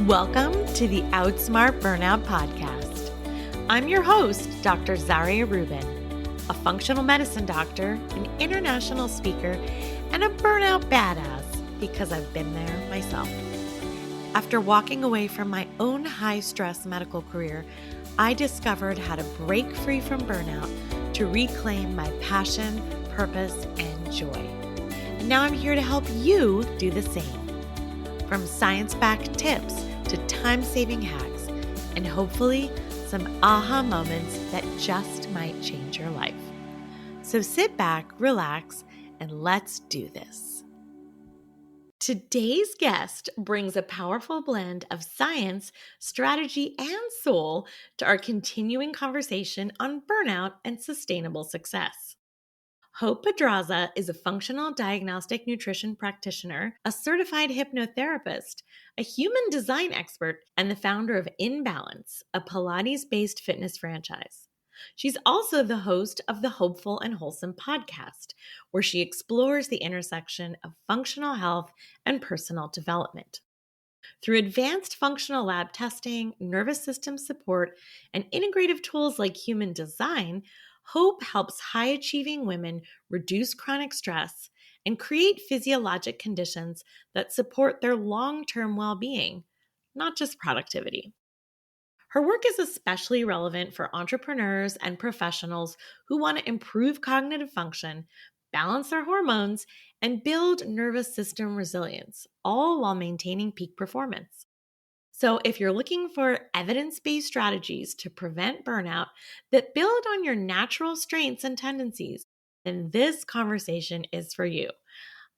Welcome to the Outsmart Burnout podcast. I'm your host, Dr. Zarya Rubin, a functional medicine doctor, an international speaker, and a burnout badass because I've been there myself. After walking away from my own high-stress medical career, I discovered how to break free from burnout to reclaim my passion, purpose, and joy. And now I'm here to help you do the same. From science-backed tips to time-saving hacks, and hopefully some aha moments that just might change your life. So sit back, relax, and let's do this. Today's guest brings a powerful blend of science, strategy, and soul to our continuing conversation on burnout and sustainable success. Hope Pedraza is a functional diagnostic nutrition practitioner, a certified hypnotherapist, a human design expert, and the founder of InBalance, a Pilates-based fitness franchise. She's also the host of the Hopeful and Wholesome podcast, where she explores the intersection of functional health and personal development. Through advanced functional lab testing, nervous system support, and integrative tools like human design, Hope helps high-achieving women reduce chronic stress and create physiologic conditions that support their long-term well-being, not just productivity. Her work is especially relevant for entrepreneurs and professionals who want to improve cognitive function, balance their hormones, and build nervous system resilience, all while maintaining peak performance. So if you're looking for evidence-based strategies to prevent burnout that build on your natural strengths and tendencies, then this conversation is for you.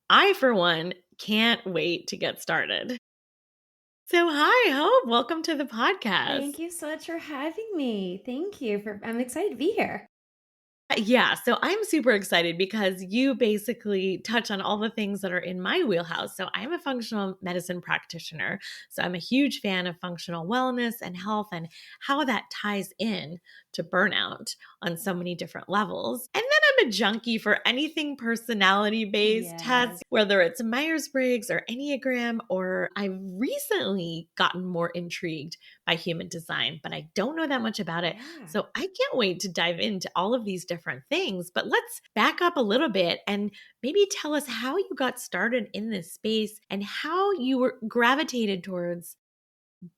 I, for one, can't wait to get started. So hi, Hope. Welcome to the podcast. Thank you so much for having me. I'm excited to be here. Yeah, so I'm super excited because you basically touch on all the things that are in my wheelhouse. So I'm a functional medicine practitioner. So I'm a huge fan of functional wellness and health and how that ties in to burnout on so many different levels. And then I'm a junkie for anything personality-based tests, whether it's Myers-Briggs or Enneagram, or I've recently gotten more intrigued by human design, but I don't know that much about it. Yeah. So I can't wait to dive into all of these different things, but let's back up a little bit and maybe tell us how you got started in this space and how you were gravitated towards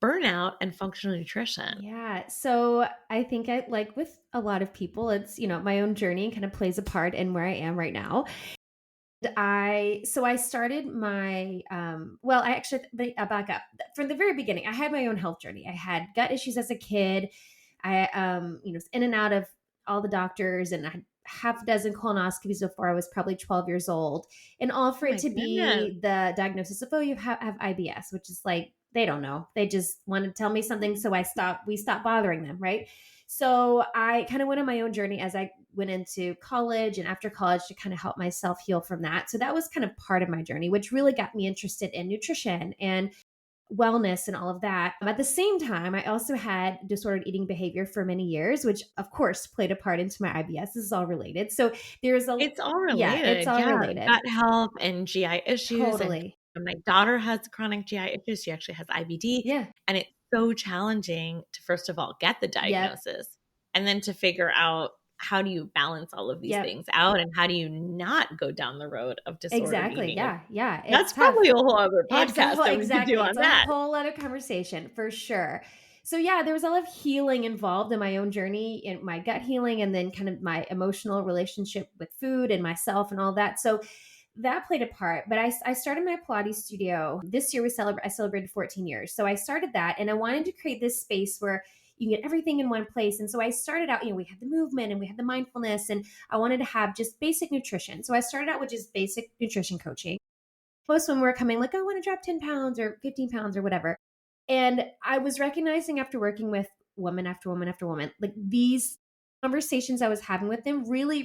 burnout and functional nutrition. Yeah. So I think like with a lot of people, it's, my own journey kind of plays a part in where I am right now. I started my I'll back up. From the very beginning, I had my own health journey. I had gut issues as a kid. I was in and out of all the doctors, and I had half a dozen colonoscopies before I was probably 12 years old, and all for it to be the diagnosis of, oh, you have IBS, which is like, they don't know. They just want to tell me something. So we stopped bothering them. Right. So I kind of went on my own journey as I went into college and after college to kind of help myself heal from that. So that was kind of part of my journey, which really got me interested in nutrition and wellness and all of that. At the same time, I also had disordered eating behavior for many years, which of course played a part into my IBS. This is all related. So It's all related. Yeah, it's all related. Gut health and GI issues. Totally. And my daughter has chronic GI issues. She actually has IBD. Yeah. And it's so challenging to, first of all, get the diagnosis and then to figure out how do you balance all of these things out and how do you not go down the road of disordered eating? Yeah. That's probably a whole other podcast that we could do on that. A whole other conversation for sure. So yeah, there was a lot of healing involved in my own journey, in my gut healing, and then kind of my emotional relationship with food and myself and all that. So that played a part. But I started my Pilates studio this year. I celebrated 14 years. So I started that, and I wanted to create this space where you can get everything in one place. And so I started out, we had the movement and we had the mindfulness, and I wanted to have just basic nutrition. So I started out with just basic nutrition coaching. Most women were coming like, I want to drop 10 pounds or 15 pounds or whatever. And I was recognizing after working with woman after woman after woman, like these conversations I was having with them really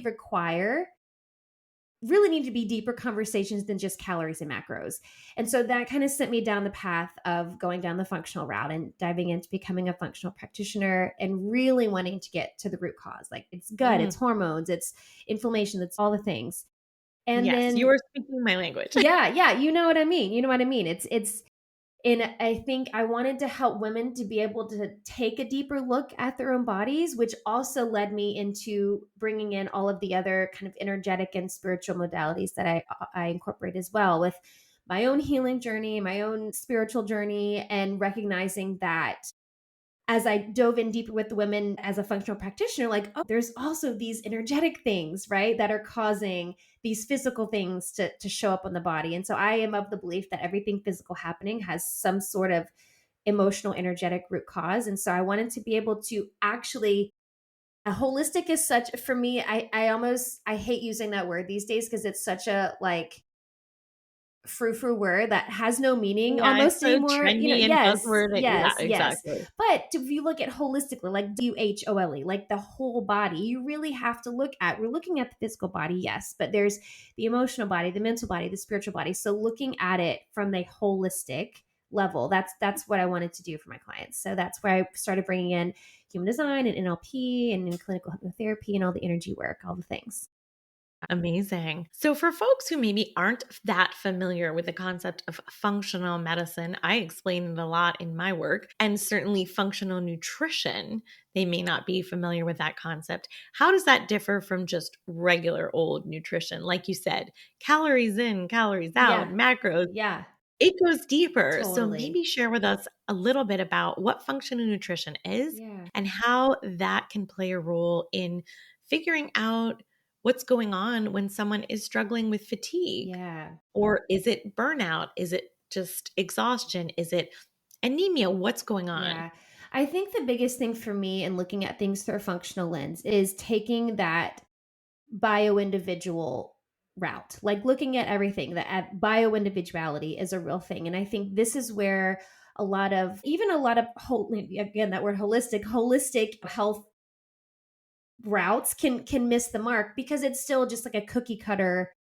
need to be deeper conversations than just calories and macros. And so that kind of sent me down the path of going down the functional route and diving into becoming a functional practitioner and really wanting to get to the root cause. Like it's gut, it's hormones, it's inflammation, it's all the things. And yes, then you are speaking my language. Yeah. You know what I mean? It's And I think I wanted to help women to be able to take a deeper look at their own bodies, which also led me into bringing in all of the other kind of energetic and spiritual modalities that I incorporate as well, with my own healing journey, my own spiritual journey, and recognizing that as I dove in deeper with the women as a functional practitioner, like, oh, there's also these energetic things, right, that are causing these physical things to show up on the body. And so I am of the belief that everything physical happening has some sort of emotional, energetic root cause. And so I wanted to be able to actually, a holistic is such, for me, I hate using that word these days because it's such a like frou-frou word that has no meaning Yeah, it's almost so anymore. trendy and Yes, buzzword. Yeah, yes, yes. exactly. But if you look at holistically, like WHOLE, like the whole body, you really have to look at, we're looking at the physical body, yes, but there's the emotional body, the mental body, the spiritual body. So looking at it from the holistic level, that's what I wanted to do for my clients. So that's where I started bringing in human design and NLP and in clinical hypnotherapy and all the energy work, all the things. Amazing. So, for folks who maybe aren't that familiar with the concept of functional medicine, I explain it a lot in my work, and certainly functional nutrition, they may not be familiar with that concept. How does that differ from just regular old nutrition? Like you said, calories in, calories out, Yeah, macros, yeah, it goes deeper. So, totally. maybe share with us a little bit about what functional nutrition is Yeah, and how that can play a role in figuring out what's going on when someone is struggling with fatigue. yeah. Or is it burnout? Is it just exhaustion? Is it anemia? What's going on? Yeah. I think the biggest thing for me in looking at things through a functional lens is taking that bio individual route, like looking at everything that at bio individuality is a real thing. And I think this is where even a lot of whole, again, that word holistic health routes can miss the mark because it's still just like a cookie cutter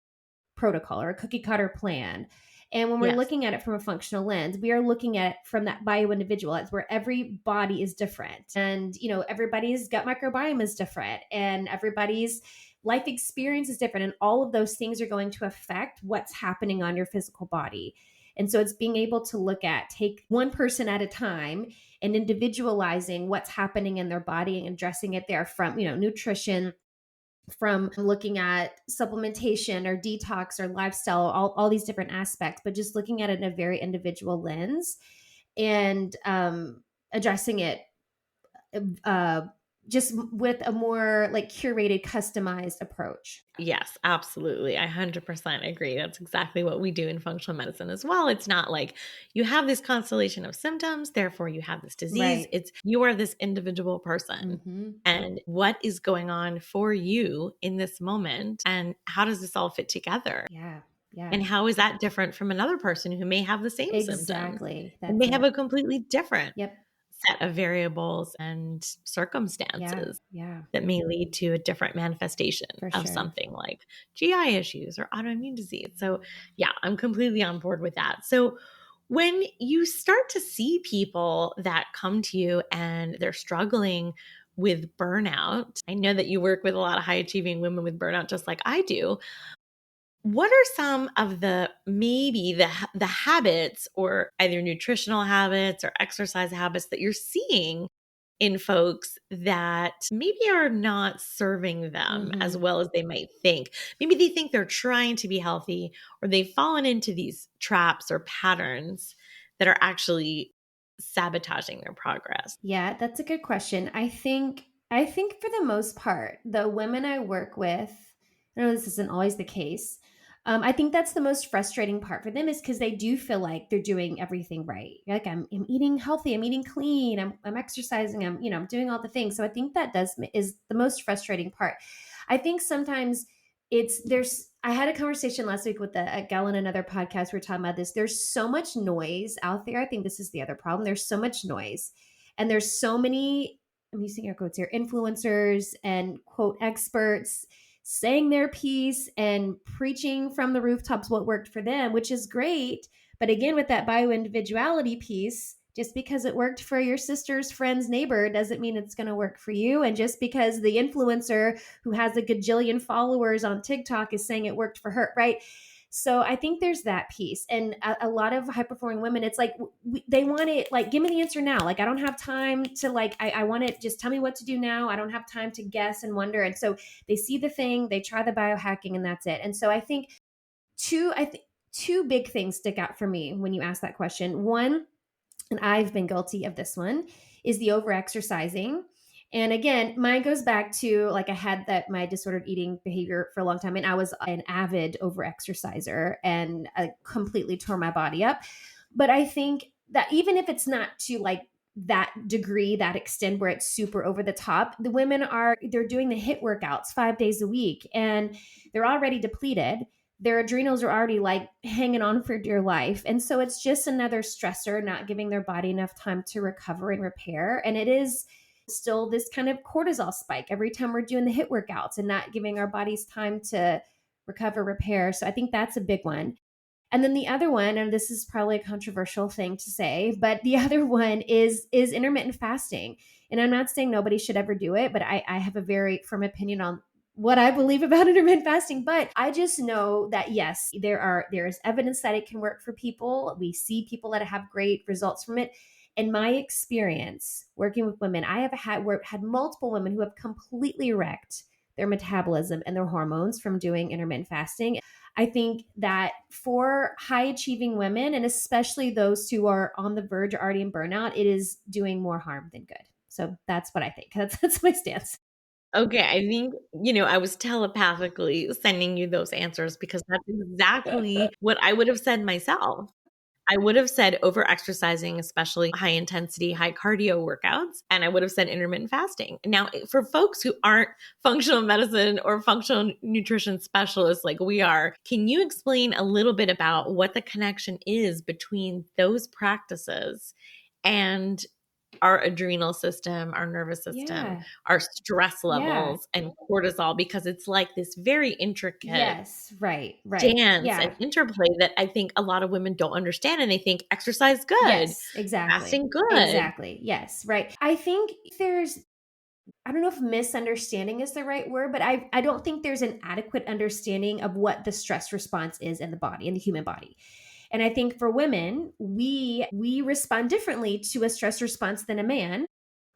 protocol or a cookie cutter plan. And when we're Yes. looking at it from a functional lens, we are looking at it from that bio individual. It's where every body is different. And, everybody's gut microbiome is different and everybody's life experience is different. And all of those things are going to affect what's happening on your physical body. And so it's being able to take one person at a time and individualizing what's happening in their body and addressing it there from, nutrition, from looking at supplementation or detox or lifestyle, all these different aspects, but just looking at it in a very individual lens and addressing it uh, just with a more like curated, customized approach. Yes, absolutely. I 100% agree. That's exactly what we do in functional medicine as well. It's not like you have this constellation of symptoms, therefore you have this disease. Right. It's you are this individual person. Mm-hmm. And what is going on for you in this moment? And how does this all fit together? Yeah. Yeah. And how is that different from another person who may have the same symptoms Exactly. and That's may have it. a completely different Yep. set of variables and Yeah. circumstances Yeah. that may lead to a different manifestation For of sure. something like GI issues or autoimmune disease. So, yeah, I'm completely on board with that. So, when you start to see people that come to you and they're struggling with burnout, I know that you work with a lot of high achieving women with burnout, just like I do. What are some of the habits or either nutritional habits or exercise habits that you're seeing in folks that maybe are not serving them as Mm-hmm. well as they might think? Maybe they think they're trying to be healthy or they've fallen into these traps or patterns that are actually sabotaging their progress. Yeah, that's a good question. I think for the most part, the women I work with, I know this isn't always the case. I think that's the most frustrating part for them is because they do feel like they're doing everything right. Like I'm eating healthy, I'm eating clean, I'm exercising, I'm doing all the things. So I think that is the most frustrating part. I think sometimes I had a conversation last week with a gal on another podcast. We were talking about this. There's so much noise out there. I think this is the other problem. There's so much noise, and there's so many, I'm using air quotes here, influencers and quote experts saying their piece and preaching from the rooftops what worked for them, which is great. But again, with that bio individuality piece, just because it worked for your sister's friend's neighbor doesn't mean it's going to work for you. And just because the influencer who has a gajillion followers on TikTok is saying it worked for her, right? So I think there's that piece. And a lot of high performing women, it's like they want it, like, give me the answer now. Like, I don't have time to, like, I want it, just tell me what to do now. I don't have time to guess and wonder. And so they see the thing, they try the biohacking, and that's it. And so I think two big things stick out for me when you ask that question. One, and I've been guilty of this one, is the overexercising. And again, mine goes back to, like, I had that my disordered eating behavior for a long time, and I was an avid overexerciser, and I completely tore my body up. But I think that even if it's not to, like, that degree, that extent where it's super over the top, the women they're doing the HIIT workouts 5 days a week, and they're already depleted. Their adrenals are already, like, hanging on for dear life. And so it's just another stressor, not giving their body enough time to recover and repair. And it is still this kind of cortisol spike every time we're doing the HIIT workouts and not giving our bodies time to recover, repair. So I think that's a big one. And then the other one, and this is probably a controversial thing to say, but the other one is intermittent fasting. And I'm not saying nobody should ever do it, but I have a very firm opinion on what I believe about intermittent fasting. But I just know that, yes, there is evidence that it can work for people. We see people that have great results from it. In my experience working with women, I have had multiple women who have completely wrecked their metabolism and their hormones from doing intermittent fasting. I think that for high achieving women, and especially those who are on the verge or already in burnout, it is doing more harm than good. So that's what I think. That's my stance. Okay, I think, I was telepathically sending you those answers because that's exactly what I would have said myself. I would have said over exercising, especially high intensity, high cardio workouts, and I would have said intermittent fasting. Now, for folks who aren't functional medicine or functional nutrition specialists like we are, can you explain a little bit about what the connection is between those practices and our adrenal system, our nervous system, Yeah. our stress Yeah. levels, and cortisol? Because it's like this very intricate Yes. Right. Right. dance and Yeah. interplay that I think a lot of women don't understand, and they think exercise good, Yes. Exactly. fasting good. Exactly. Yes. Right. I think I don't know if misunderstanding is the right word, but I don't think there's an adequate understanding of what the stress response is in the body, in the human body. And I think for women, we respond differently to a stress response than a man,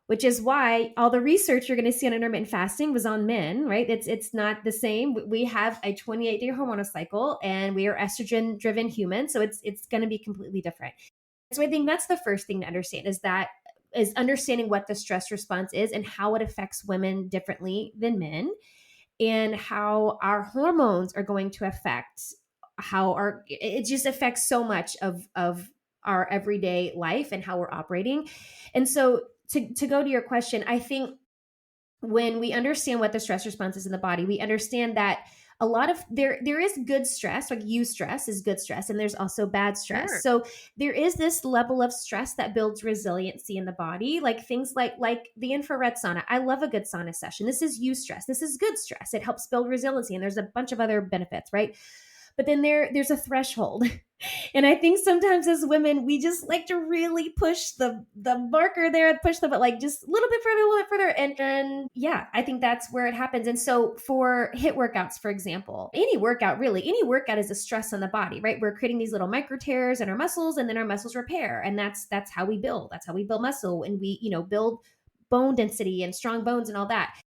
which is why all the research you're going to see on intermittent fasting was on men, right? It's not the same. We have a 28-day hormonal cycle, and we are estrogen driven humans, so it's going to be completely different. So I think that's the first thing to understand, is understanding what the stress response is and how it affects women differently than men, and how our hormones are going to affect how it just affects so much of our everyday life and how we're operating. And so to go to your question, I think when we understand what the stress response is in the body, we understand that a lot of there is good stress, like eustress is good stress, and there's also bad stress. Sure. So there is this level of stress that builds resiliency in the body, like things like the infrared sauna. I love a good sauna session. This is eustress. This is good stress. It helps build resiliency, and there's a bunch of other benefits, right? But then there's a threshold. And I think sometimes as women, we just like to really push the marker there, push the, but like just a little bit further, a little bit further. And yeah, I think that's where it happens. And so for HIIT workouts, for example, any workout is a stress on the body, right? We're creating these little micro tears in our muscles, and then our muscles repair. And that's how we build. That's how we build muscle, and we, build bone density and strong bones and all that.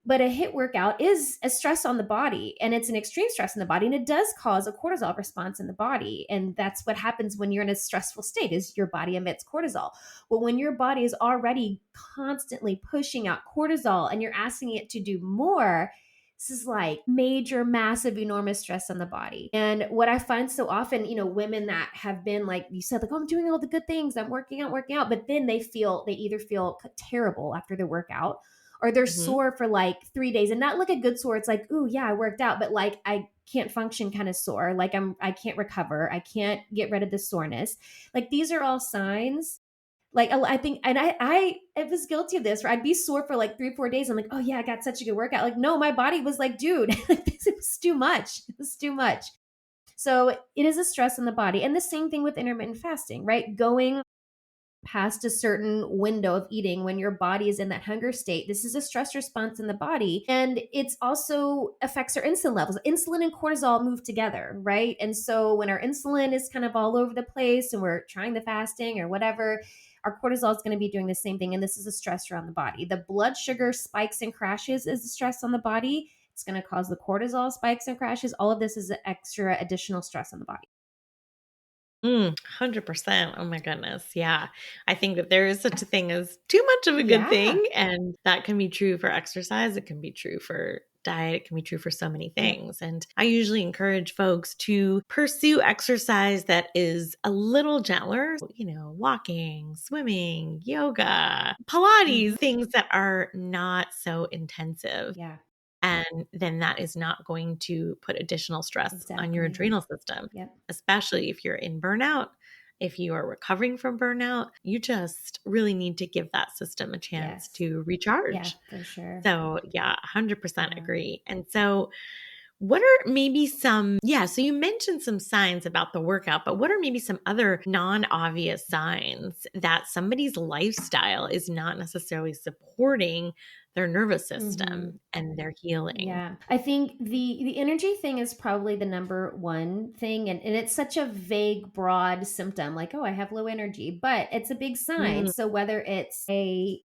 But a HIIT workout is a stress on the body, and it's an extreme stress in the body, and it does cause a cortisol response in the body. And that's what happens when you're in a stressful state, is your body emits cortisol. Well, when your body is already constantly pushing out cortisol and you're asking it to do more, this is like major, massive, enormous stress on the body. And what I find so often, women that have been, like you said, like, oh, I'm doing all the good things, I'm working out, but then they either feel terrible after the workout, or they're Mhm. sore for like 3 days, and not like a good sore. It's like, ooh, yeah, I worked out, but like I can't function kind of sore. Like I can't recover. I can't get rid of the soreness. Like these are all signs. Like I think, and I was guilty of this, where I'd be sore for like 3, 4 days. I'm like, oh yeah, I got such a good workout. Like, no, my body was like, dude, this was too much. It was too much. So it is a stress on the body. And the same thing with intermittent fasting, right? Going past a certain window of eating when your body is in that hunger state. This is a stress response in the body. And it's also affects our insulin levels. Insulin and cortisol move together, right? And so when our insulin is kind of all over the place and we're trying the fasting or whatever, our cortisol is going to be doing the same thing. And this is a stressor on the body. The blood sugar spikes and crashes is a stress on the body. It's going to cause the cortisol spikes and crashes. All of this is an extra additional stress on the body. 100%. Oh my goodness. Yeah. I think that there is such a thing as too much of a good Yeah. thing. And that can be true for exercise. It can be true for diet. It can be true for so many Yep. things. And I usually encourage folks to pursue exercise that is a little gentler, walking, swimming, yoga, Pilates, Mhm. things that are not so intensive. Yeah. And then that is not going to put additional stress on your Exactly. adrenal system, Yep. especially if you're in burnout. If you are recovering from burnout, you just really need to give that system a chance Yes. to Yeah, recharge. for sure. So, yeah, 100% Yeah. agree. And so, what are maybe so you mentioned some signs about the workout, but what are maybe some other non obvious signs that somebody's lifestyle is not necessarily supporting their nervous Mhm. system and their healing? Yeah. I think the energy thing is probably the number one thing, and it's such a vague, broad symptom, like, oh, I have low energy, but it's a big sign. Mm. So whether it's a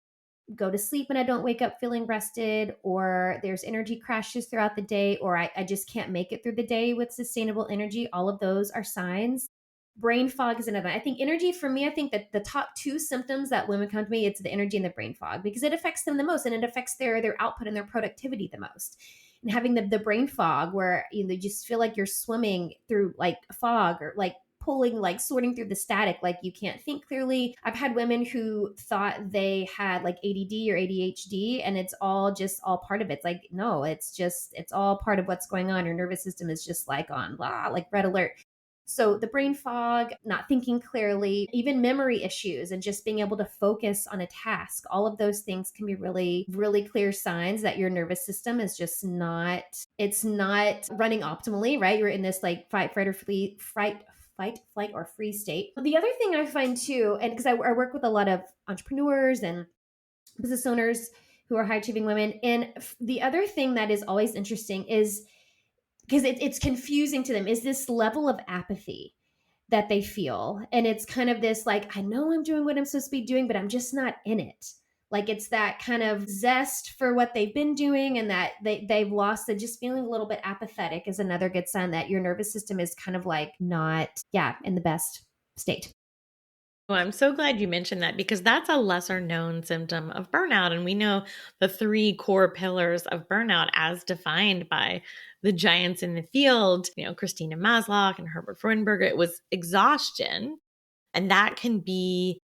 go to sleep and I don't wake up feeling rested, or there's energy crashes throughout the day, or I just can't make it through the day with sustainable energy. All of those are signs. Brain fog is another. I think energy for me, I think that the top two symptoms that women come to me, it's the energy and the brain fog because it affects them the most and it affects their output and their productivity the most. And having the brain fog where you just feel like you're swimming through like fog or like pulling, like sorting through the static, like you can't think clearly. I've had women who thought they had like ADD or ADHD, and it's all part of it. It's like, no, it's all part of what's going on. Your nervous system is just like on blah, like red alert. So the brain fog, not thinking clearly, even memory issues and just being able to focus on a task, all of those things can be really, really clear signs that your nervous system is just it's not running optimally, right? You're in this like fight, flight, or freeze state. The other thing I find too, and because I work with a lot of entrepreneurs and business owners who are high achieving women, and the other thing that is always interesting is because it's confusing to them is this level of apathy that they feel. And it's kind of this like, I know I'm doing what I'm supposed to be doing, but I'm just not in it. Like it's that kind of zest for what they've been doing and that they've lost the just feeling a little bit apathetic is another good sign that your nervous system is kind of like not, yeah, in the best state. Well, I'm so glad you mentioned that because that's a lesser known symptom of burnout. And we know the three core pillars of burnout as defined by the giants in the field, Christina Maslow and Herbert Freudenberger. It was exhaustion. And that can be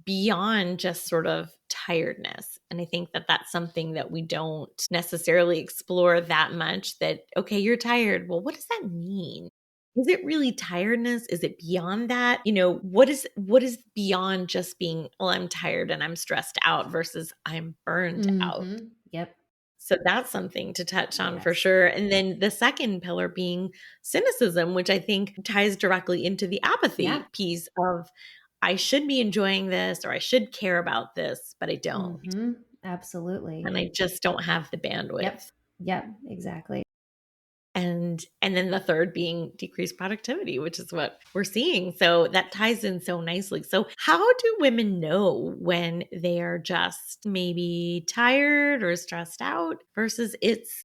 beyond just sort of tiredness. And I think that that's something that we don't necessarily explore that much that, okay, you're tired. Well, what does that mean? Is it really tiredness? Is it beyond that? What is beyond just being, well, I'm tired and I'm stressed out versus I'm burned out. Yep. So that's something to touch on for Yes. sure. And then the second pillar being cynicism, which I think ties directly into the Yeah. apathy piece of I should be enjoying this or I should care about this, but I don't. Absolutely. And I just don't have the Yep. bandwidth. Yep. Exactly. And then the third being decreased productivity, which is what we're seeing. So that ties in so nicely. So how do women know when they are just maybe tired or stressed out versus it's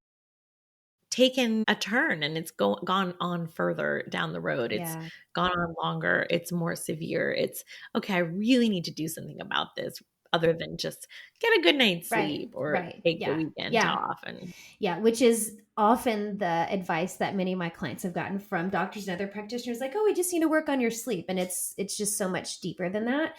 taken a turn and it's gone on further down the road. It's Yeah. gone on longer. It's more severe. It's okay. I really need to do something about this other than just get a good night's Right. sleep or Right. take the Yeah. weekend Yeah. off. And Yeah, which is often the advice that many of my clients have gotten from doctors and other practitioners like, "Oh, we just need to work on your sleep." And it's just so much deeper than that.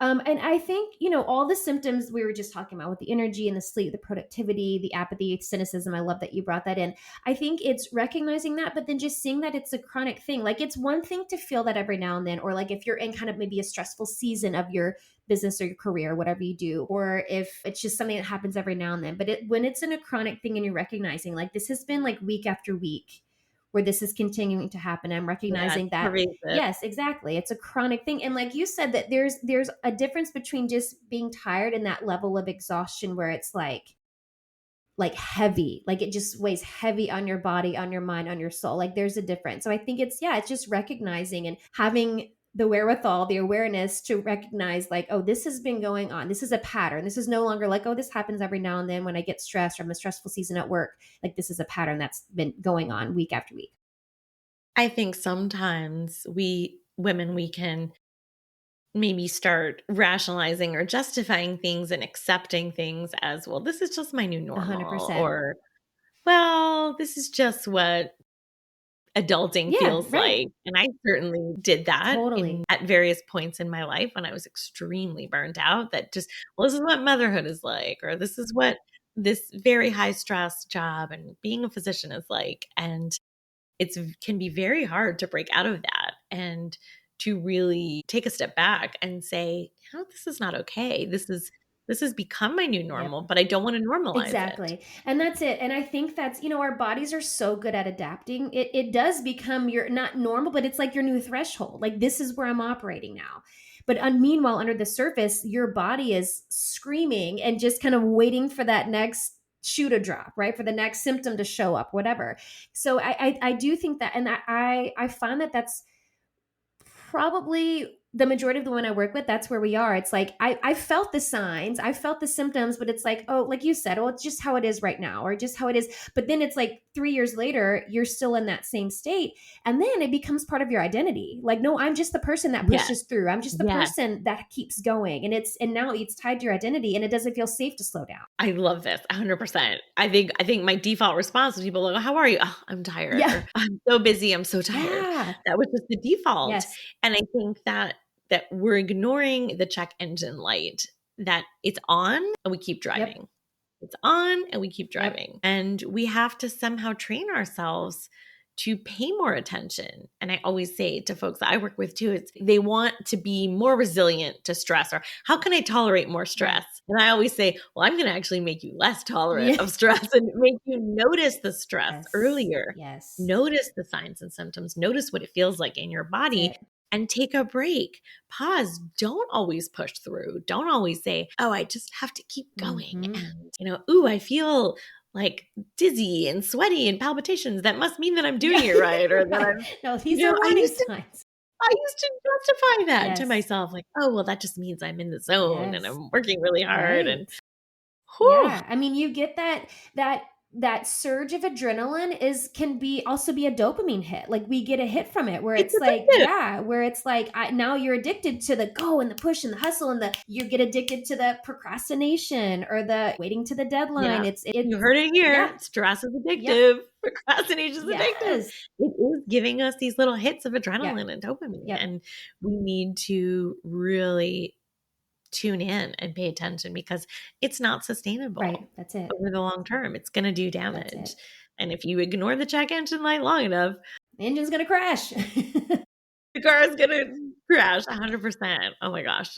And I think, all the symptoms we were just talking about with the energy and the sleep, the productivity, the apathy, cynicism. I love that you brought that in. I think it's recognizing that, but then just seeing that it's a chronic thing. Like it's one thing to feel that every now and then, or like if you're in kind of maybe a stressful season of your business or your career, whatever you do, or if it's just something that happens every now and then. But when it's in a chronic thing and you're recognizing like this has been like week after week, where this is continuing to happen. I'm Yeah, recognizing it's that, pervasive. yes, exactly, it's a chronic thing. And like you said, that there's a difference between just being tired and that level of exhaustion where it's like heavy, like it just weighs heavy on your body, on your mind, on your soul. Like there's a difference. So I think it's, yeah, it's just recognizing and having the wherewithal, the awareness to recognize, like, oh, this has been going on, this is a pattern, this is no longer like, oh, this happens every now and then when I get stressed or I'm a stressful season at work. Like this is a pattern that's been going on week after week. I think sometimes we women, we can maybe start rationalizing or justifying things and accepting things as, well, this is just my new normal, 100%. or, well, this is just what adulting Yeah, feels right. like. And I certainly did that in Totally. at various points in my life when I was extremely burnt out, that just, well, this is what motherhood is like, or this is what this very high stress job and being a physician is like. And it's can be very hard to break out of that and to really take a step back and say, "No, this is not okay. This has become my new Yep. normal, but I don't want to normalize it." Exactly. And that's it. And I think that's, our bodies are so good at adapting. It does become your, not normal, but it's like your new threshold. Like this is where I'm operating now. But meanwhile, under the surface, your body is screaming and just kind of waiting for that next shoe to drop, right? For the next symptom to show up, whatever. So I do think that, and I find that that's probably the majority of the one I work with, that's where we are. It's like I felt the signs, I felt the symptoms, but it's like, oh, like you said, oh, it's just how it is right now, or just how it is. But then it's like 3 years later, you're still in that same state. And then it becomes part of your identity. Like, no, I'm just the person that Yes. pushes through. I'm just the Yes. person that keeps going. And now it's tied to your identity and it doesn't feel safe to slow down. I love this 100%. I think my default response when people go, "How are you?" "Oh, I'm tired," Yeah. or "I'm so busy, I'm so tired." Yeah. That was just the default. Yes. And I think that we're ignoring the check engine light, that it's on and we keep Yep. driving. It's on and we keep Yep. driving. And we have to somehow train ourselves to pay more attention. And I always say to folks that I work with too, it's they want to be more resilient to stress, or how can I tolerate more Yeah. stress? And I always say, well, I'm going to actually make you less tolerant Yeah. of stress and make you notice the stress Yes. earlier. Yes. Notice the signs and symptoms, notice what it feels like in your That's body, it. and take a break. Pause. Don't always push through. Don't always say, oh, I just have to keep going. Mm-hmm. And, ooh, I feel like dizzy and sweaty and palpitations. That must mean that I'm Yeah. doing it right, or that Right. I'm, No, these are I warning used to signs. I used to justify that to Yes. myself, like, oh, well, that just means I'm in the zone and Yes. I'm working really hard. And Right. whew, Yeah. I mean, you get that surge of adrenaline is can be also be a dopamine hit. Like we get a hit from it where it's it's like, addictive. yeah, where it's like now you're addicted to the go and the push and the hustle and the you get addicted to the procrastination or the waiting to the deadline. Yeah. It's You heard it yeah. here. Stress is Yep. addictive. Procrastination is addictive. Yes. It is giving us these little hits of Yep. adrenaline and dopamine. Yep. And we need to really tune in and pay attention, because it's not Right. sustainable That's it. over the long term. It's going to do That's it. damage. And if you ignore the check engine light long enough, The engine's gonna crash. the car is going to crash 100%. Oh my gosh.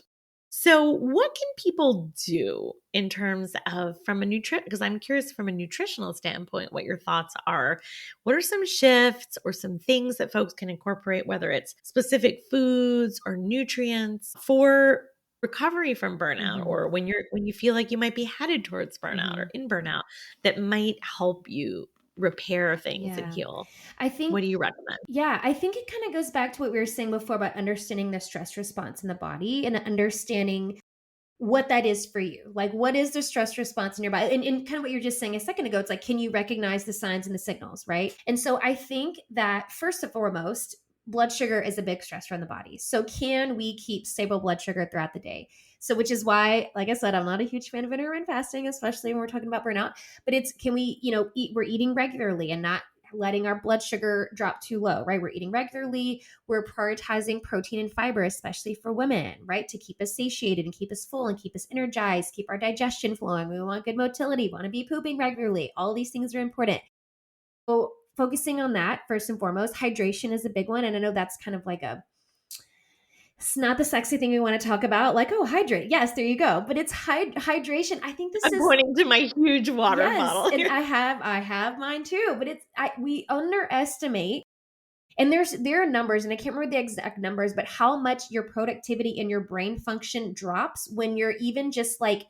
So, what can people do in terms of from a because I'm curious from a nutritional standpoint what your thoughts are. What are some shifts or some things that folks can incorporate, whether it's specific foods or nutrients for recovery from burnout, Hmm. or when you feel like you might be headed towards burnout Hmm. or in burnout, that might help you repair things and Yeah. heal? I What think do you recommend? Yeah, I think it kind of goes back to what we were saying before about understanding the stress response in the body and understanding what that is for you. Like, what is the stress response in your body? And kind of what you're just saying a second ago, it's like, can you recognize the signs and the signals, right? And so I think that first and foremost, blood sugar is a big stressor in the body. So, can we keep stable blood sugar throughout the day? So, which is why, like I said, I'm not a huge fan of intermittent fasting, especially when we're talking about burnout. But it's can we, we're eating regularly and not letting our blood sugar drop too low, right? We're eating regularly, we're prioritizing protein and fiber, especially for women, right? To keep us satiated and keep us full and keep us energized, keep our digestion flowing. We want good motility, want to be pooping regularly. All these things are important. So focusing on that first and foremost. Hydration is a big one. And I know that's kind of like It's not the sexy thing we want to talk about. Like, oh, hydrate. Yes, there you go. But it's hydration. I think this I'm is pointing to my huge water yes, bottle and here. I have mine too. But we underestimate, and there are numbers, and I can't remember the exact numbers, but how much your productivity and your brain function drops when you're even just like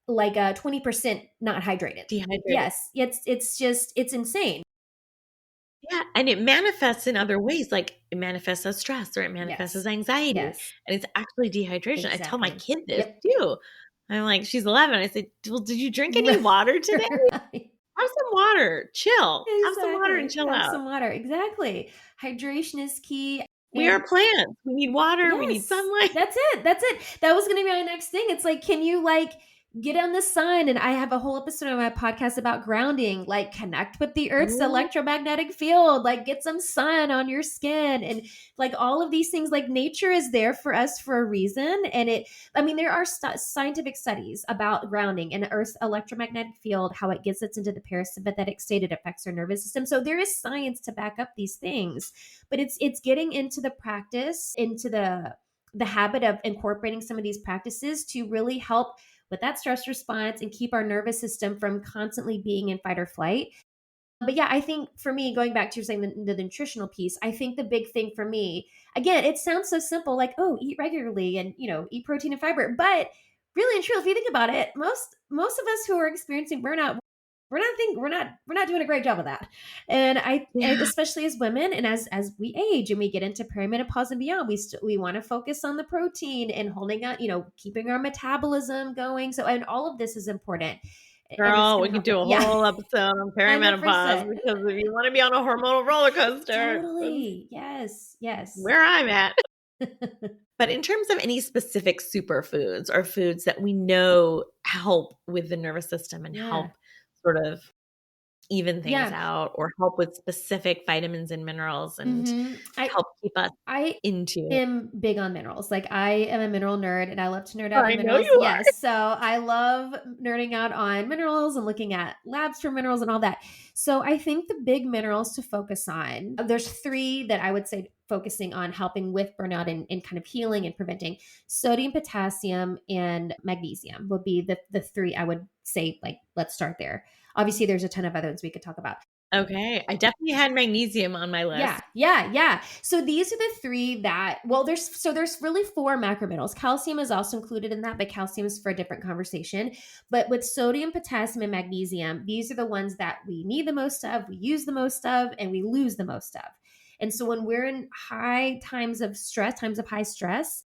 20% not hydrated. Dehydrated. Yes, it's just it's insane. Yeah, and it manifests in other ways, like it manifests as stress or it manifests as Yes, anxiety, yes, and it's actually dehydration. I tell my exactly. kid this Yep. too. I'm like, she's 11. I said, "Well, did you drink any water today? Right. Have some water. Chill. Have some water and Exactly. chill Have out. some water. Exactly. Hydration is key. We are And plants. We need water. We need yes, sunlight." that's it. That's it. That was going to be my next thing. It's like, can you get on the sun? And I have a whole episode on my podcast about grounding, like connect with the earth's Ooh, electromagnetic field, like get some sun on your skin and like all of these things. Like nature is there for us for a reason. And I mean, there are scientific studies about grounding and the earth's electromagnetic field, how it gets us into the parasympathetic state. It affects our nervous system. So there is science to back up these things, but it's getting into the practice, into the habit of incorporating some of these practices to really help with that stress response and keep our nervous system from constantly being in fight or flight. But yeah, I think for me, going back to saying the nutritional piece, I think the big thing for me, again, it sounds so simple, like, oh, eat regularly and eat protein and fiber. But really and truly, if you think about it, most of us who are experiencing burnout, we're not doing a great job of that. And yeah, especially as women, and as we age and we get into perimenopause and beyond, we want to focus on the protein and holding out, keeping our metabolism going. So, and all of this is important, and it's girl, going we to could help do it. a Yeah, whole episode on perimenopause 100%. because if you want to be on a hormonal roller coaster, that's Totally. Yes. Yes. where I'm at. But in terms of any specific superfoods or foods that we know help with the nervous system and Yeah. help sort of even things Yeah. out or help with specific vitamins and minerals and hmm I help keep us I into am big on minerals. Like I am a mineral nerd and I love to nerd out on I know minerals. you are. Yes. So I love nerding out on minerals and looking at labs for minerals and all that. So I think the big minerals to focus on, there's three that I would say focusing on helping with burnout and kind of healing and preventing. Sodium, potassium, and magnesium would be the three I would say, like, let's start there. Obviously, there's a ton of other ones we could talk about. Okay. I definitely had magnesium on my Yeah, list. yeah, yeah. So these are the three that, well, there's really four macrominerals. Calcium is also included in that, but calcium is for a different conversation. But with sodium, potassium, and magnesium, these are the ones that we need the most of, we use the most of, and we lose the most of. And so when we're in high times of stress, times of high stress,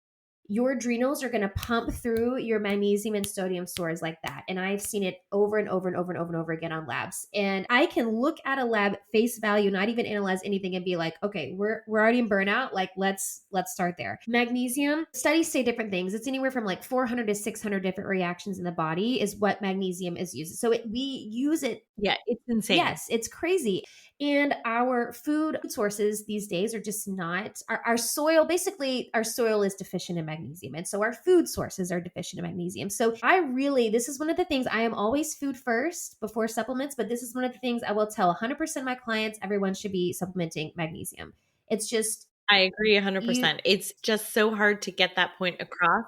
your adrenals are going to pump through your magnesium and sodium stores like that. And I've seen it over and over and over and over and over again on labs. And I can look at a lab face value, not even analyze anything, and be like, okay, we're already in burnout. Like let's start there. Magnesium, studies say different things. It's anywhere from like 400 to 600 different reactions in the body is what magnesium is used. So we use it. Yeah, it's insane. Yes, it's crazy. And our food sources these days are just not our soil. Basically, our soil is deficient in magnesium. And so our food sources are deficient in magnesium. So this is one of the things I am always food first before supplements, but this is one of the things I will tell 100% of my clients everyone should be supplementing magnesium. It's just, I agree you, 100%. It's just so hard to get that point across.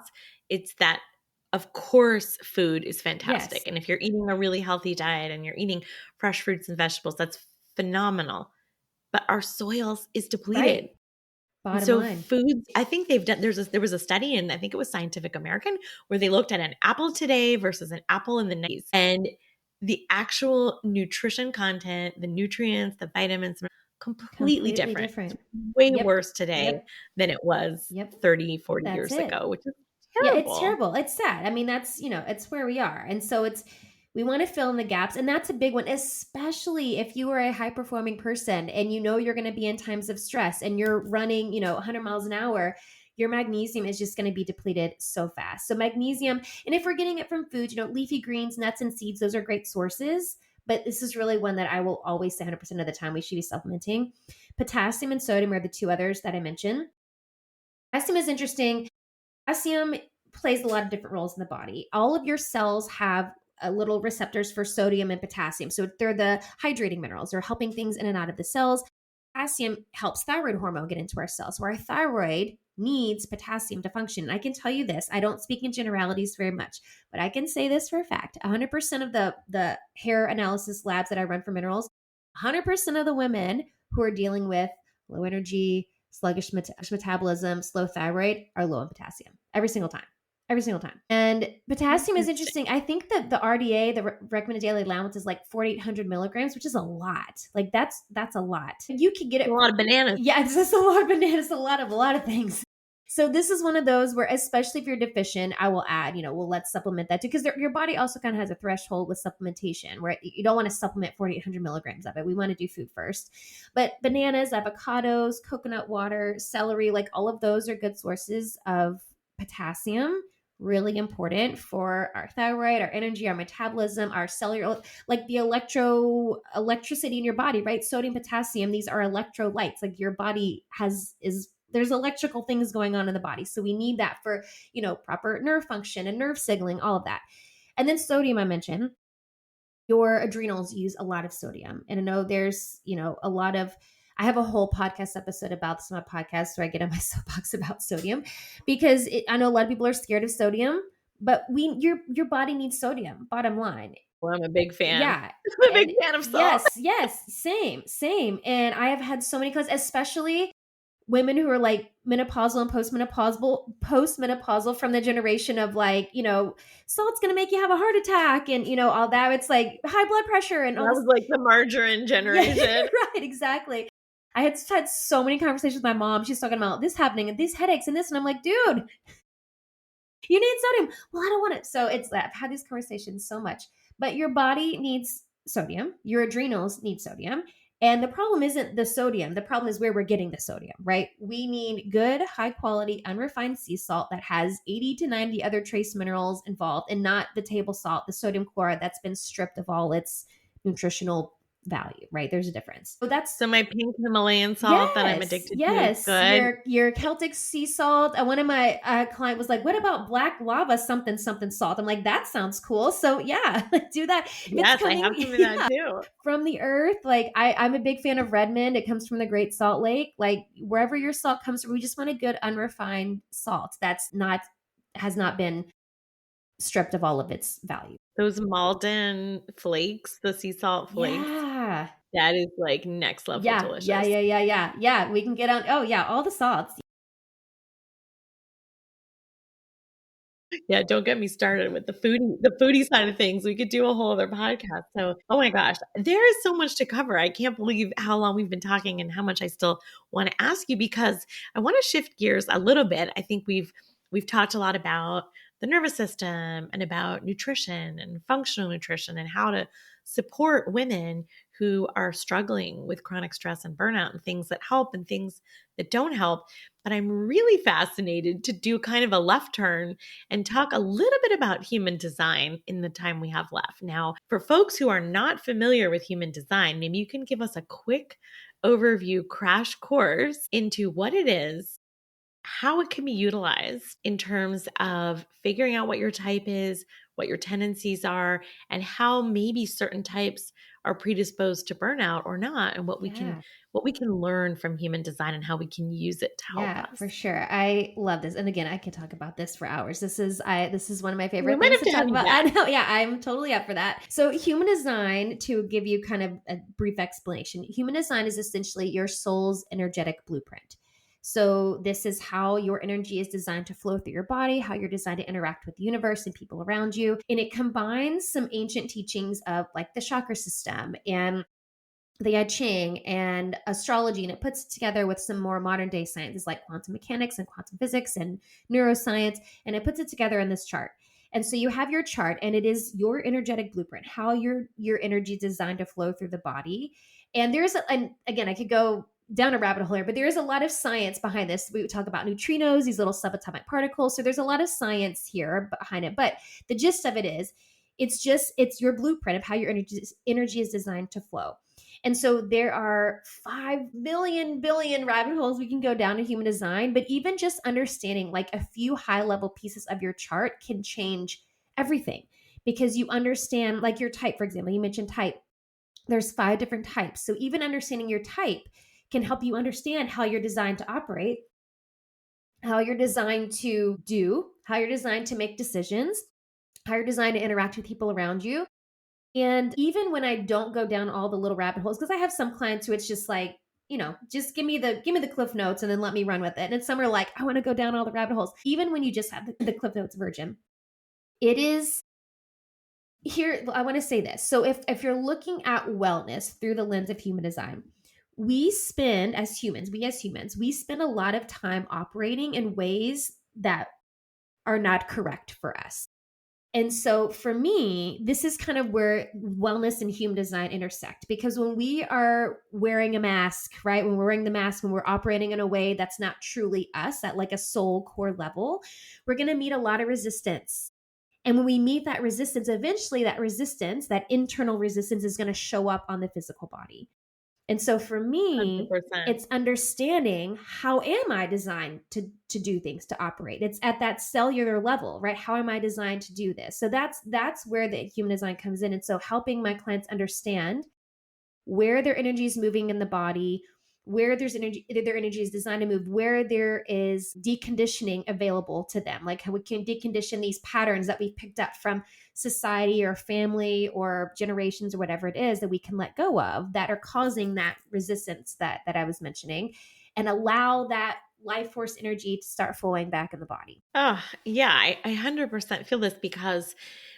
It's that, of course, food is fantastic. yes, And if you're eating a really healthy diet and you're eating fresh fruits and vegetables, that's phenomenal. But our soils is right. depleted. And Bottom so line. foods, I think they've done there was a study and I think it was Scientific American where they looked at an apple today versus an apple in the 90s. And the actual nutrition content, the nutrients, the vitamins, completely Completely different. It's different. way Yep. worse today Yep. than it was Yep. 30, 40 That's years it. ago, which is Yeah, it's terrible. terrible. It's sad. I mean, that's, it's where we are. And so we want to fill in the gaps. And that's a big one, especially if you are a high performing person and you're going to be in times of stress and you're running, 100 miles an hour. Your magnesium is just going to be depleted so fast. So, magnesium, and if we're getting it from food, leafy greens, nuts, and seeds, those are great sources. But this is really one that I will always say 100% of the time we should be supplementing. Potassium and sodium are the two others that I mentioned. Potassium is interesting. Potassium plays a lot of different roles in the body. All of your cells have little receptors for sodium and potassium. So they're the hydrating minerals. They're helping things in and out of the cells. potassium helps thyroid hormone get into our cells. So our thyroid needs potassium to function. And I can tell you this, I don't speak in generalities very much, but I can say this for a fact. 100% of the hair analysis labs that I run for minerals, 100% of the women who are dealing with low energy, sluggish metabolism, slow thyroid are low in potassium every single time. Every single time. And potassium is interesting. I think that the RDA, the recommended daily allowance, is like 4,800 milligrams, which is a lot. Like that's a lot. You can get it. A lot of bananas. Yeah, it's just a lot of bananas, a lot of things. So this is one of those where, especially if you're deficient, I will add, let's supplement that too. Because your body also kind of has a threshold with supplementation where you don't want to supplement 4,800 milligrams of it. We want to do food first. But bananas, avocados, coconut water, celery, like all of those are good sources of potassium. Really important for our thyroid, our energy, our metabolism, our cellular, like the electricity in your body, right? Sodium, potassium, these are electrolytes. Like your body there's electrical things going on in the body. So we need that for, proper nerve function and nerve signaling, all of that. And then sodium, I mentioned, your adrenals use a lot of sodium. And I know there's, a lot of, I have a whole podcast episode about this on my podcast where I get on my soapbox about sodium because I know a lot of people are scared of sodium, but your body needs sodium, bottom line. Well, I'm a big fan. Yeah. I'm a big fan of salt. Yes, same. And I have had so many clients, especially women who are like menopausal and postmenopausal from the generation of like, salt's going to make you have a heart attack and, all that. It's like high blood pressure and all That this. was like the margarine generation. Yeah, right, exactly. I had so many conversations with my mom. She's talking about this happening and these headaches and this. And I'm like, dude, you need sodium. Well, I don't want it. So it's that. I've had these conversations so much. But your body needs sodium. Your adrenals need sodium. And the problem isn't the sodium. The problem is where we're getting the sodium, right? We need good, high quality, unrefined sea salt that has 80 to 90 other trace minerals involved and not the table salt, the sodium chloride that's been stripped of all its nutritional value, right? There's a difference. So my pink Himalayan salt that I'm addicted to, good. Your Celtic sea salt. One of my client was like, "What about black lava something salt?" I'm like, "That sounds cool." So yeah, do that. Yes, I have some of that too. From the earth, like I'm a big fan of Redmond. It comes from the Great Salt Lake. Like wherever your salt comes from, we just want a good unrefined salt has not been stripped of all of its value. Those Malden flakes, the sea salt flakes. Yeah. That is like next level delicious. Yeah. We can get on. Oh yeah, all the salts. Yeah, don't get me started with the foodie side of things. We could do a whole other podcast. So, oh my gosh, there is so much to cover. I can't believe how long we've been talking and how much I still want to ask you because I want to shift gears a little bit. I think we've talked a lot about the nervous system and about nutrition and functional nutrition and how to support women who are struggling with chronic stress and burnout and things that help and things that don't help. But I'm really fascinated to do kind of a left turn and talk a little bit about human design in the time we have left. Now, for folks who are not familiar with human design, maybe you can give us a quick overview crash course into what it is, how it can be utilized in terms of figuring out what your type is, what your tendencies are, and how maybe certain types are predisposed to burnout or not, and what we can learn from human design and how we can use it to help us. For sure. I love this. And again, I could talk about this for hours. This is one of my favorite We might things have to talk about. back. I know. Yeah, I'm totally up for that. So human design, to give you kind of a brief explanation, human design is essentially your soul's energetic blueprint. So this is how your energy is designed to flow through your body, how you're designed to interact with the universe and people around you. And it combines some ancient teachings of like the chakra system and the I Ching and astrology, and it puts it together with some more modern day sciences like quantum mechanics and quantum physics and neuroscience, and it puts it together in this chart. And so you have your chart, and it is your energetic blueprint, how your energy is designed to flow through the body. And and again, I could go down a rabbit hole here, but there is a lot of science behind this. We would talk about neutrinos, these little subatomic particles. So there's a lot of science here behind it. But the gist of it is, it's your blueprint of how your energy is designed to flow. And so there are 5 billion rabbit holes we can go down in human design, but even just understanding like a few high level pieces of your chart can change everything because you understand like your type, for example, you mentioned type. There's 5 different types. So even understanding your type can help you understand how you're designed to operate, how you're designed to do, how you're designed to make decisions, how you're designed to interact with people around you. And even when I don't go down all the little rabbit holes, because I have some clients who it's just like, just give me the cliff notes and then let me run with it. And some are like, I want to go down all the rabbit holes. Even when you just have the cliff notes version, it is here. I want to say this. So if you're looking at wellness through the lens of human design, we as humans, we spend a lot of time operating in ways that are not correct for us. And so for me, this is kind of where wellness and human design intersect, because when we are wearing a mask, right? When we're wearing the mask, when we're operating in a way that's not truly us at like a soul core level, we're going to meet a lot of resistance. And when we meet that resistance, eventually that internal resistance is going to show up on the physical body. And so for me, 100%. it's understanding, how am I designed to do things, to operate? It's at that cellular level, right? How am I designed to do this? So that's where the human design comes in. And so helping my clients understand where their energy is moving in the body, where their energy is designed to move, where there is deconditioning available to them, like how we can decondition these patterns that we've picked up from society or family or generations or whatever it is that we can let go of, that are causing that resistance that I was mentioning, and allow that life force energy to start flowing back in the body. Oh, yeah, I 100% feel this, because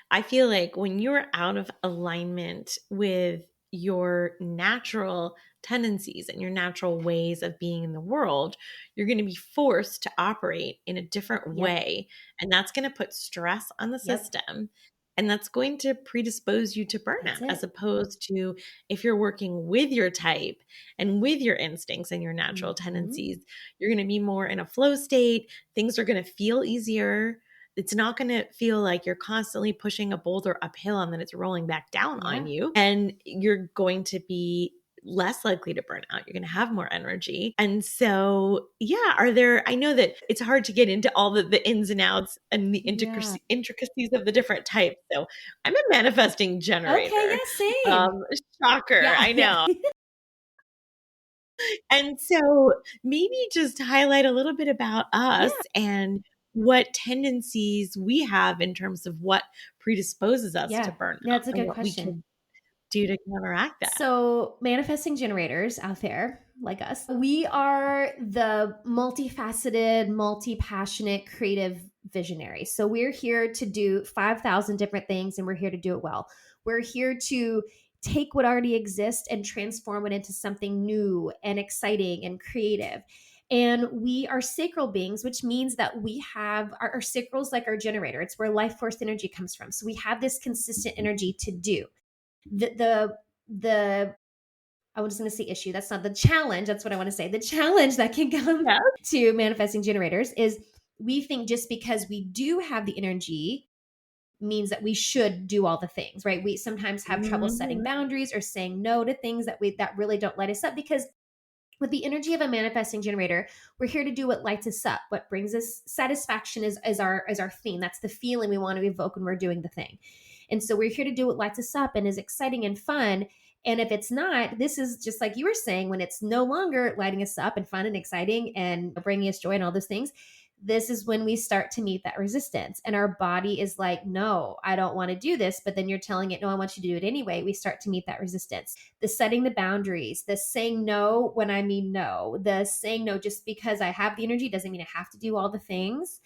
I feel like when you're out of alignment with your natural tendencies and your natural ways of being in the world, you're going to be forced to operate in a different Yep. way. And that's going to put stress on the Yep. system. And that's going to predispose you to That's burnout, as it. opposed to if you're working with your type and with your instincts and your natural Mm-hmm. tendencies, you're going to be more in a flow state. Things are going to feel easier. It's not going to feel like you're constantly pushing a boulder uphill and then it's rolling back down on Yeah. you. And you're going to be less likely to burn out. You're going to have more energy. And so, yeah, I know that it's hard to get into all the ins and outs and the Yeah. intricacies of the different types. So I'm a manifesting Okay. generator. Yeah. Same. Shocker, Yeah. I Yeah. know. And so maybe just highlight a little bit about us Yeah. and what tendencies we have in terms of what predisposes us to Yeah. burnout That's a and good what we question. can do to counteract that. So, manifesting generators out there like us, we are the multifaceted, multi passionate, creative visionary. So, we're here to do 5,000 different things and we're here to do it well. We're here to take what already exists and transform it into something new and exciting and creative. And we are sacral beings, which means that we have our sacrals like our generator. It's where life force energy comes from. So, we have this consistent energy to do the I was going to say issue. That's not the challenge. That's what I want to say. The challenge that can come Yeah. to manifesting generators is we think just because we do have the energy means that we should do all the things, right? We sometimes have trouble setting Mhm. boundaries or saying no to things that really don't light us up, because with the energy of a manifesting generator, we're here to do what lights us up, what brings us satisfaction is our theme. That's the feeling we want to evoke when we're doing the thing. And so we're here to do what lights us up and is exciting and fun. And if it's not, this is just like you were saying, when it's no longer lighting us up and fun and exciting and bringing us joy and all those things, this is when we start to meet that resistance. And our body is like, no, I don't want to do this. But then you're telling it, no, I want you to do it anyway. We start to meet that resistance. The setting the boundaries, the saying no when I mean no, the saying no just because I have the energy doesn't mean I have to do all the things.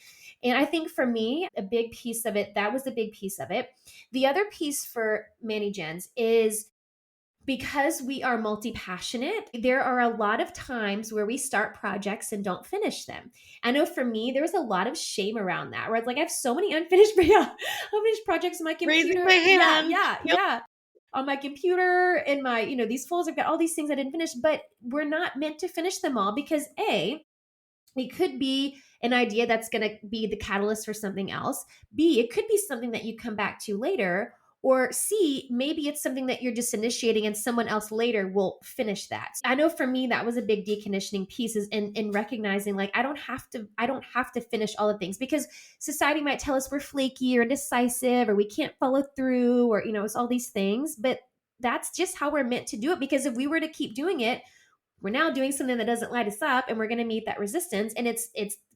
And I think for me, a big piece of it, that was a big piece of it. The other piece for Manny Gens is, because we are multi passionate, there are a lot of times where we start projects and don't finish them. I know for me, there was a lot of shame around that, where it's like I have so many unfinished projects on my Raising my computer. Yeah, hand. yeah, Yep. yeah. On my computer, in my, these folders, I've got all these things I didn't finish, but we're not meant to finish them all, because it could be an idea that's going to be the catalyst for something else. B, it could be something that you come back to later. Or C, maybe it's something that you're just initiating and someone else later will finish that. I know for me, that was a big deconditioning piece, is in recognizing, like, I don't have to finish all the things, because society might tell us we're flaky or indecisive or we can't follow through, or, it's all these things. But that's just how we're meant to do it, because if we were to keep doing it, We're now doing something that doesn't light us up, and we're going to meet that resistance, and it's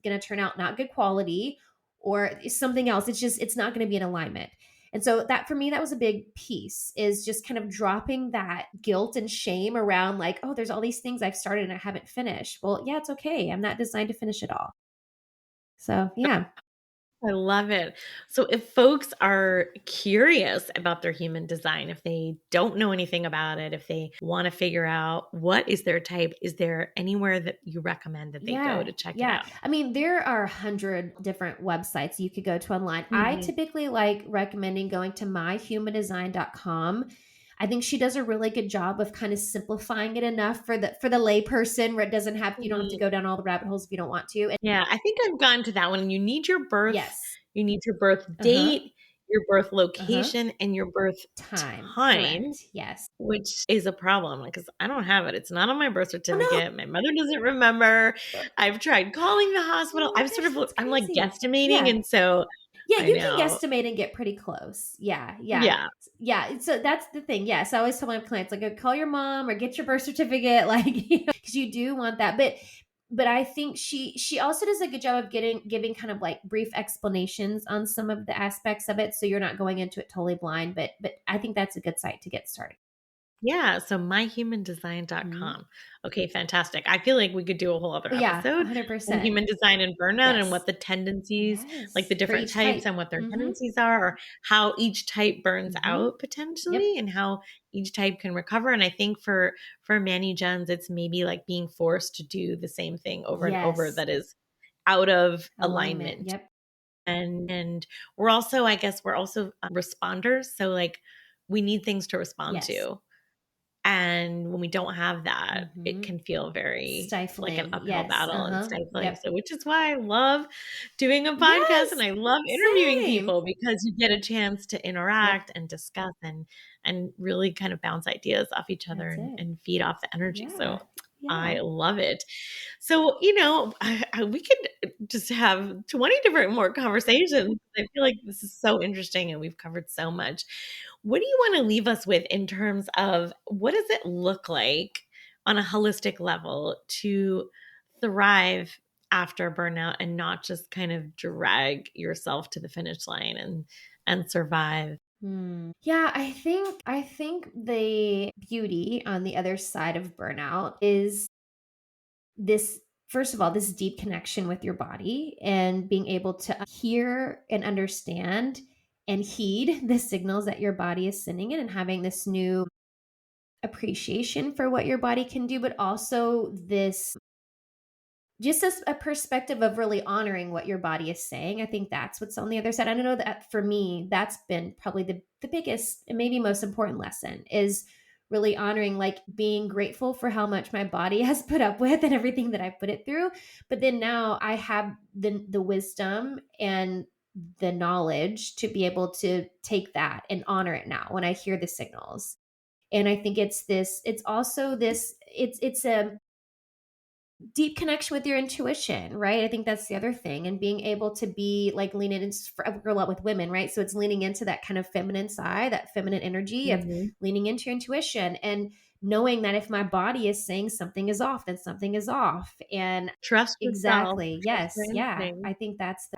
going to turn out not good quality or something else. It's not going to be in alignment. And so that for me, that was a big piece, is just kind of dropping that guilt and shame around like, oh, there's all these things I've started and I haven't finished. Well, yeah, it's okay. I'm not designed to finish it all. So yeah. I love it. So if folks are curious about their human design, if they don't know anything about it, if they want to figure out what is their type, is there anywhere that you recommend that they go Yeah, to check it yeah. out? I mean, there are 100 different websites you could go to online. I Mhm. typically like recommending going to myhumandesign.com. I think she does a really good job of kind of simplifying it enough for the layperson where it doesn't have you don't have to Mhm. go down all the rabbit holes if you don't want to. And Yeah, I think I've gone to that one. And yes. you need your birth Uh-huh. date, your birth Uh-huh. location, and your birth Time. time, Correct. Yes. which is a problem because I don't have it. It's not on my birth Oh no. certificate. My mother doesn't remember. I've tried calling the Oh hospital. my gosh, that's I'm like crazy. guesstimating, Yeah. and so Yeah, I you can know. guesstimate and get pretty close. Yeah, yeah. Yeah. Yeah, so that's the thing. Yes, I always tell my clients, like, call your mom or get your birth certificate, like, because you do want that. But I think she also does a good job of giving kind of like brief explanations on some of the aspects of it, so you're not going into it totally blind. But I think that's a good site to get started. Yeah, so Mhm. myhumandesign.com. Okay, fantastic. I feel like we could do a whole other Oh yeah, episode on 100%. human design and burnout and Yes, what the tendencies, like the yes, for different each types type. and what their Mm-hmm. tendencies are, or how each type burns Mm-hmm. out Yep. potentially and how each type can recover. And I think for many gens, it's maybe like being forced to do the same thing over and over Yes. that is out of Alignment. alignment. Yep. And we're also, I guess, we're also responders. So like we need things to respond Yes. to. And when we don't have that, it Mm-hmm. can feel very like an Stifling. uphill Yes. battle and Uh-huh. stifling. Yep. So, which is why I love doing a podcast and Yes. I love interviewing Same. people because you get a chance to Yep. interact and discuss and really kind of bounce ideas off each other That's it. and feed off the energy. Yeah. So, Yeah. I love it. So, we could just have 20 different more conversations. I feel like this is so interesting and we've covered so much. What do you want to leave us with in terms of what does it look like on a holistic level to thrive after burnout and not just kind of drag yourself to the finish line and survive? Yeah, I think the beauty on the other side of burnout is this, first of all, this deep connection with your body and being able to hear and understand and heed the signals that your body is sending in, and having this new appreciation for what your body can do, but also this just as a perspective of really honoring what your body is saying. I think that's what's on the other side. I don't know that for me, that's been probably the biggest and maybe most important lesson, is really honoring, like being grateful for how much my body has put up with and everything that I put it through. But then now I have the wisdom and the knowledge to be able to take that and honor it now when I hear the signals. And I think it's also this, it's a deep connection with your intuition, right? I think that's the other thing. And being able to be like lean in, I work a lot with women, right? So it's leaning into that kind of feminine side, that feminine energy of Mhm. leaning into your intuition and knowing that if my body is saying something is off, then something is off. And Trust yourself, exactly. trust your Yes. Yeah. instinct. I think that's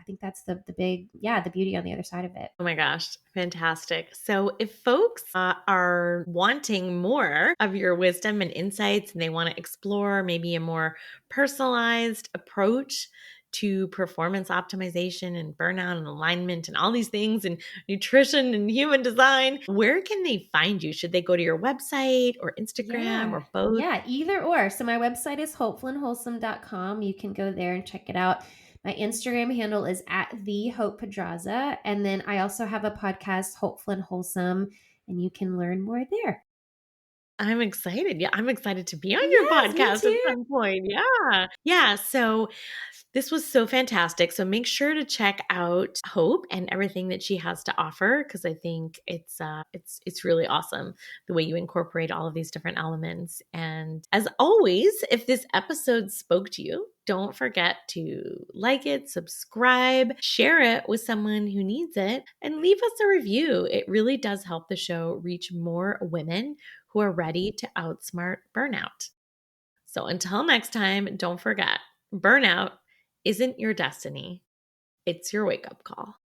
the big, yeah, the beauty on the other side of it. Oh my gosh, fantastic. So, if folks are wanting more of your wisdom and insights and they want to explore maybe a more personalized approach to performance optimization and burnout and alignment and all these things and nutrition and human design, where can they find you? Should they go to your website or Instagram Yeah. or both? Yeah. Either or. So my website is hopefulandwholesome.com. You can go there and check it out. My Instagram handle is at the Hope Pedraza. And then I also have a podcast, Hopeful and Wholesome, and you can learn more there. I'm excited. Yeah, I'm excited to be on your Yes, me podcast at too. some point. Yeah. Yeah. So this was so fantastic. So make sure to check out Hope and everything that she has to offer because I think it's really awesome the way you incorporate all of these different elements. And as always, if this episode spoke to you, don't forget to like it, subscribe, share it with someone who needs it, and leave us a review. It really does help the show reach more women who are ready to outsmart burnout. So until next time, don't forget, burnout isn't your destiny, it's your wake up call.